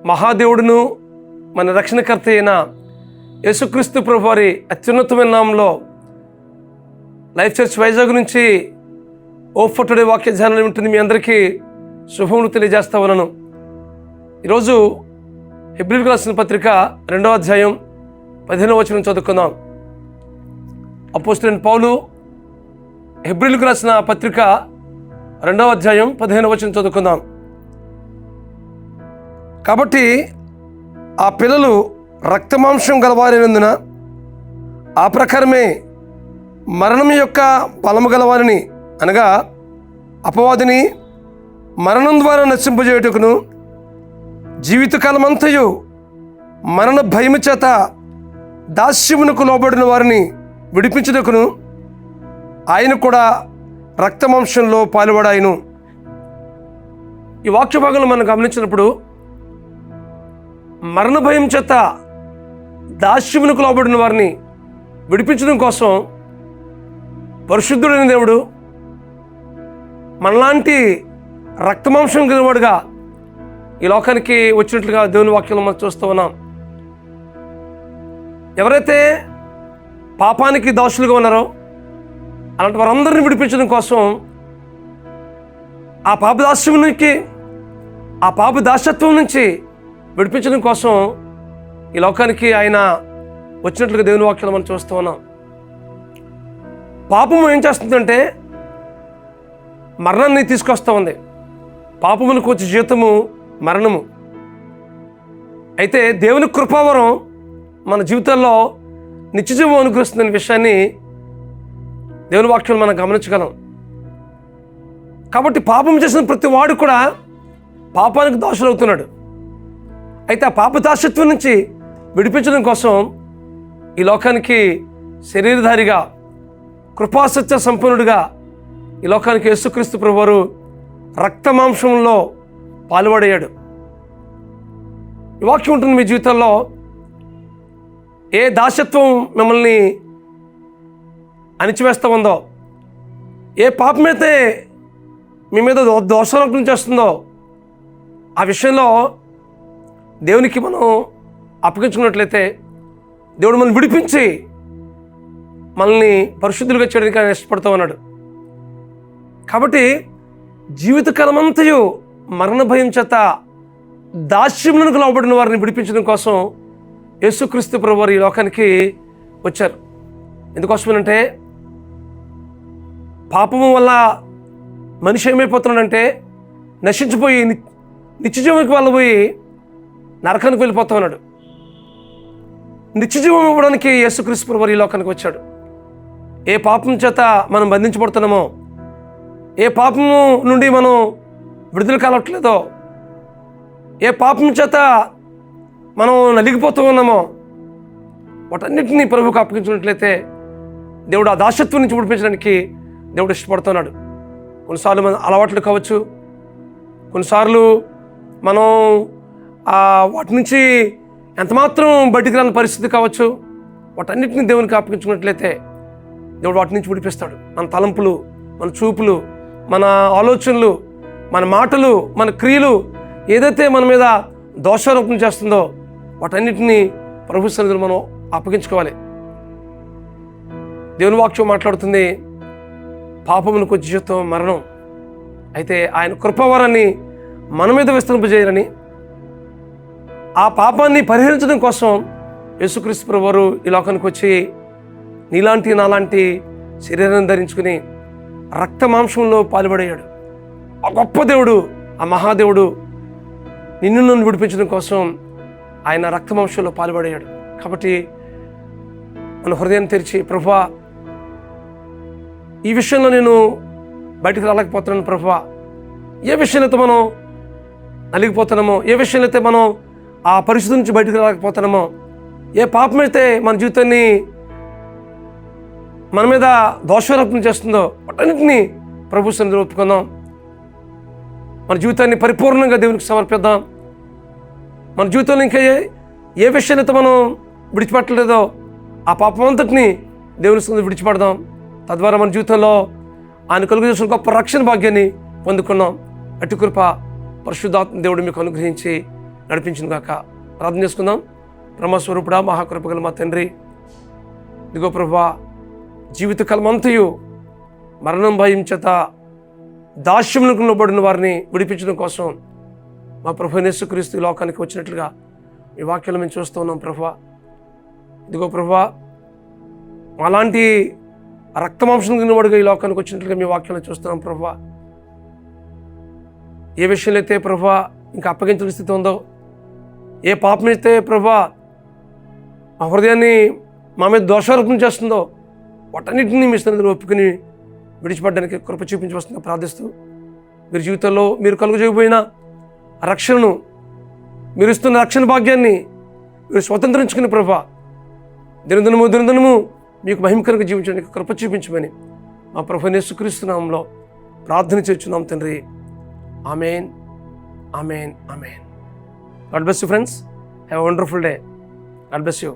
మహాదేవుడును మన రక్షణకర్త అయిన యేసుక్రీస్తు ప్రభు వారి అత్యున్నతమైన నామంలో లైఫ్ చర్చ్ వైజాగ్ నుంచి ఓఫర్ టుడే వాక్య ధ్యానం ఉంటుంది. మీ అందరికీ శుభములు తెలియజేస్తా ఉన్నాను. ఈరోజు హెబ్రీయులకు రాసిన పత్రిక 2వ అధ్యాయం 15వ వచనం చదువుకుందాం. అపోస్తలుడైన పౌలు హెబ్రీయులకు రాసిన పత్రిక 2వ అధ్యాయం 15వ వచనం చదువుకుందాం. కాబట్టి ఆ పిల్లలు రక్తమాంసం గలవారైనందున ఆ ప్రకారమే మరణం యొక్క బలము గలవారిని, అనగా అపవాదిని మరణం ద్వారా నశింపజేయుటకును, జీవితకాలమంతయు మరణ భయము చేత దాస్యమునకు లోబడిన వారిని విడిపించుటకును ఆయన కూడా రక్తమాంసంలో పాలుపడాయను. ఈ వాక్య భాగంలో మనం గమనించినప్పుడు మరణ భయం చేత దాస్యమునకు లోబడిన వారిని విడిపించడం కోసం పరిశుద్ధుడైన దేవుడు మనలాంటి రక్తమాంసం గలవాడుగా ఈ లోకానికి వచ్చినట్లుగా దేవుని వాక్యంలో మనం చూస్తూ ఉన్నాం. ఎవరైతే పాపానికి దాసులుగా ఉన్నారో అలాంటి వారందరిని విడిపించడం కోసం ఆ పాప దాస్యత్వం నుంచి విడిపించడం కోసం ఈ లోకానికి ఆయన వచ్చినట్లుగా దేవుని వాక్యంలో మనం చూస్తూ ఉన్నాం. పాపము ఏం చేస్తుందంటే మరణాన్ని తీసుకొస్తూ ఉంది. పాపములకు వచ్చే జీవితము మరణము. అయితే దేవుని కృపావరం మన జీవితాల్లో నిత్యజీవం అనుగ్రహిస్తుందనే విషయాన్ని దేవుని వాక్యంలో మనం గమనించగలం. కాబట్టి పాపం చేసిన ప్రతి వాడు కూడా పాపానికి దోషులు అవుతున్నాడు. అయితే ఆ పాప దాస్యత్వం నుంచి విడిపించడం కోసం ఈ లోకానికి శరీరధారిగా, కృపాసత్య సంపన్నుడిగా ఈ లోకానికి యేసుక్రీస్తు ప్రభువారు రక్తమాంసంలో పాల్పడయ్యాడు. ఈ వాక్యం ఉంటుంది మీ జీవితంలో. ఏ దాస్యత్వం మిమ్మల్ని అణిచివేస్తూ ఉందో, ఏ పాపమైతే మీ మీద దోషారోపణ చేస్తుందో ఆ విషయంలో దేవునికి మనం అప్పగించుకున్నట్లయితే దేవుడు మనల్ని విడిపించి మనల్ని పరిశుద్ధులుగా చేయడానికి ఆయన ఇష్టపడుతూ ఉన్నాడు. కాబట్టి జీవితకాలమంతయు మరణ భయం చేత దాస్యమునకు లోబడిన వారిని విడిపించడం కోసం యేసుక్రీస్తు ప్రభువారు ఈ లోకానికి వచ్చారు. ఎందుకోసమేనంటే పాపము వల్ల మనిషి ఏమైపోతున్నాడంటే నశించిపోయి నిత్యజీవానికి వెళ్ళబోయి నరకానికి వెళ్ళిపోతా ఉన్నాడు. నిత్యజీవం ఇవ్వడానికి యేసుక్రీస్తు ప్రభువారు ఈ లోకానికి వచ్చాడు. ఏ పాపం చేత మనం బంధించబడుతున్నామో, ఏ పాపము నుండి మనం విడుదల కావట్లేదో, ఏ పాపం చేత మనం నలిగిపోతూ ఉన్నామో వాటన్నిటినీ ప్రభువుకు అప్పగించినట్లయితే దేవుడు ఆ దాస్యత్వం నుంచి విడిపించడానికి దేవుడు ఇష్టపడుతున్నాడు. కొన్నిసార్లు మన అలవాట్లు కావచ్చు, కొన్నిసార్లు మనం వాటి నుంచి ఎంతమాత్రం బయటికి రాని పరిస్థితి కావచ్చు. వాటన్నిటిని దేవునికి అప్పగించుకున్నట్లయితే దేవుడు వాటి నుంచి విడిపిస్తాడు. మన తలంపులు, మన చూపులు, మన ఆలోచనలు, మన మాటలు, మన క్రియలు ఏదైతే మన మీద దోషారోపణ చేస్తుందో వాటన్నిటినీ ప్రభు సన్నిధిలో మనం అప్పగించుకోవాలి. దేవుని వాక్యం మాట్లాడుతుంది, పాపమునకు వచ్చే జీవితం మరణం. అయితే ఆయన కృపావరాన్ని మన మీద విస్తరింపజేయాలని, ఆ పాపాన్ని పరిహరించడం కోసం యేసుక్రీస్తు ప్రభువారు ఈ లోకానికి వచ్చి నీలాంటి నాలాంటి శరీరాన్ని ధరించుకుని రక్తమాంసంలో పాల్పడయ్యాడు. ఆ గొప్ప దేవుడు, ఆ మహాదేవుడు నిన్ను నన్ను విడిపించడం కోసం ఆయన రక్తమాంసంలో పాల్పడయ్యాడు. కాబట్టి మన హృదయాన్ని తెరిచి, ప్రభువా ఈ విషయంలో నేను బయటకు రాలేకపోతున్నాను, ప్రభువా ఏ విషయంలో అయితే మనం నలిగిపోతున్నామో, ఏ విషయంలో అయితే మనం ఆ పరిస్థితి నుంచి బయటకు రాలేకపోతున్నామో, ఏ పాపమైతే మన జీవితాన్ని మన మీద దోషారోపణ చేస్తుందో వాటన్నిటినీ ప్రభు సన్నిధిలో ఒప్పుకుందాం. మన జీవితాన్ని పరిపూర్ణంగా దేవునికి సమర్పిద్దాం. మన జీవితంలో ఇంకా ఏ విషయాన్ని అయితే మనం విడిచిపెట్టలేదో ఆ పాపం అంతటిని దేవుని సన్నిధిలో విడిచిపెడదాం. తద్వారా మన జీవితంలో ఆయన కలుగు చేసిన గొప్ప రక్షణ భాగ్యాన్ని పొందుకున్నాం. అటు కృప పరిశుద్ధాత్మ దేవుడు మీకు అనుగ్రహించి నడిపించును గాక. ప్రార్థన చేసుకుందాం. బ్రహ్మస్వరూపుడా, మహాకృపగల మా తండ్రి, ఇదిగో ప్రభువా, జీవితకాలమంతయు మరణం భయం చేత దాస్యములకు లోబడిన వారిని విడిపించడం కోసం మా ప్రభు యేసుక్రీస్తు ఈ లోకానికి వచ్చినట్లుగా మీ వాక్యాలు మేము చూస్తూ ఉన్నాం ప్రభువా. ఇదిగో ప్రభువా, అలాంటి రక్తమాంసం తిన్నవాడుగా ఈ లోకానికి వచ్చినట్లుగా మీ వాక్యాలను చూస్తున్నాం ప్రభువా. ఏ విషయంలో అయితే ప్రభువా ఇంకా అప్పగించిన స్థితి ఉందో, ఏ పాపమైతే ప్రభువా మా హృదయాన్ని మా మీద దోషారోపణ చేస్తుందో, వాటన్నిటిని మీ సన్నిధిలో ఒప్పుకుని విడిచిపడడానికి కృప చూపించవలసిందిగా ప్రార్థిస్తూ, మీరు జీవితంలో మీరు కలుగజేయబోయిన రక్షణను, మీరు ఇస్తున్న రక్షణ భాగ్యాన్ని మీరు స్వతంత్రించుకుని ప్రభువా దినదినము మీకు మహిమకరంగా జీవించడానికి కృప చూపించమని మా ప్రభువైన యేసుక్రీస్తు నామములో ప్రార్థన చేస్తున్నాం తండ్రి. Amen, amen, amen. God bless you friends. Have a wonderful day. God bless you.